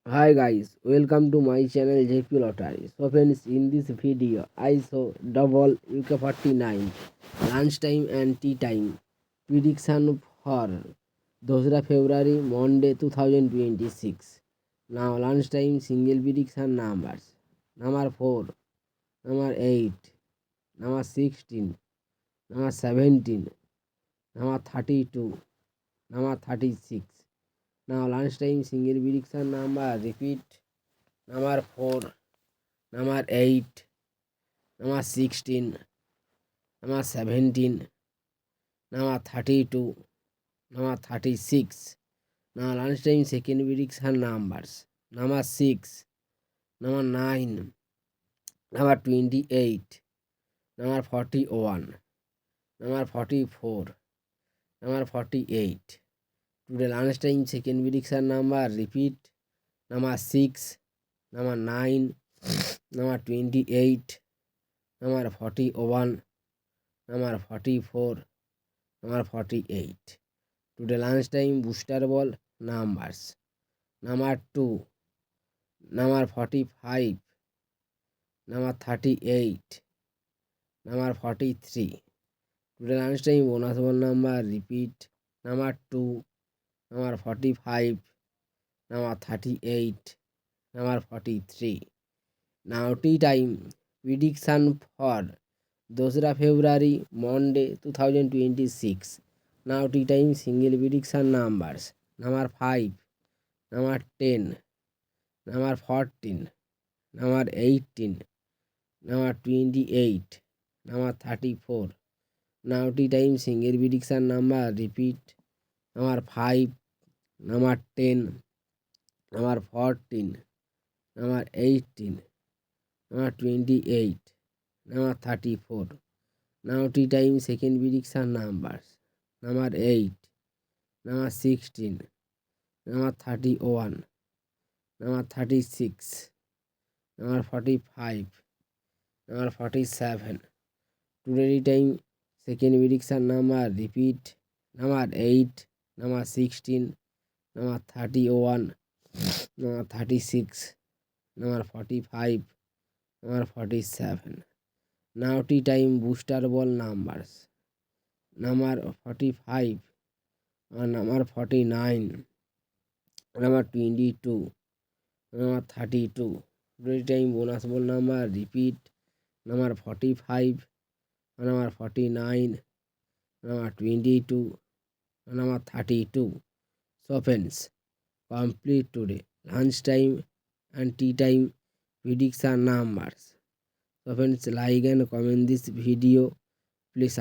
Hi guys, welcome to my channel JP Lottery. So friends, in this video, I saw double UK49 lunchtime and tea time prediction for 2nd February Monday 2026. Now lunchtime single prediction numbers: number 4, number 8, number 16, number 17, number 32, number 36. Now lunchtime single prediction number repeat: number 4, number 8, number 16, number 17, number 32, number 36. Now lunchtime second prediction numbers: number 6, number 9, number 28, number 41, number 44, number 48. Today lunchtime second prediction number repeat: number 6, number 9, number 28, number 41, number 44, number 48. Today lunchtime booster ball numbers: number 2, number 45, number 38, number 43. Today lunchtime bonus ball number repeat: number 2, number 45, number 38, number 43. Now tea time prediction for 2nd February Monday 2026. Now tea time single prediction numbers: number 5, number 10, number 14, number 18, number 28, number 34. Now tea time single prediction number repeat: number 5, number 10, number 14, number 18, number 28, number 34. Now tea time second prediction numbers: number 8, number 16, number 31, number 36, number 45, number 47. Today time second prediction number repeat: number 8, number 16, number 31, number 36, number 45, number 47. Now tea time booster ball numbers: number 45, number 49, number 22, number 32. Today time bonus ball number repeat: number 45, number 49, number 22, number 32. So friends, complete today lunchtime and tea time prediction numbers. So friends, like and comment this video. Please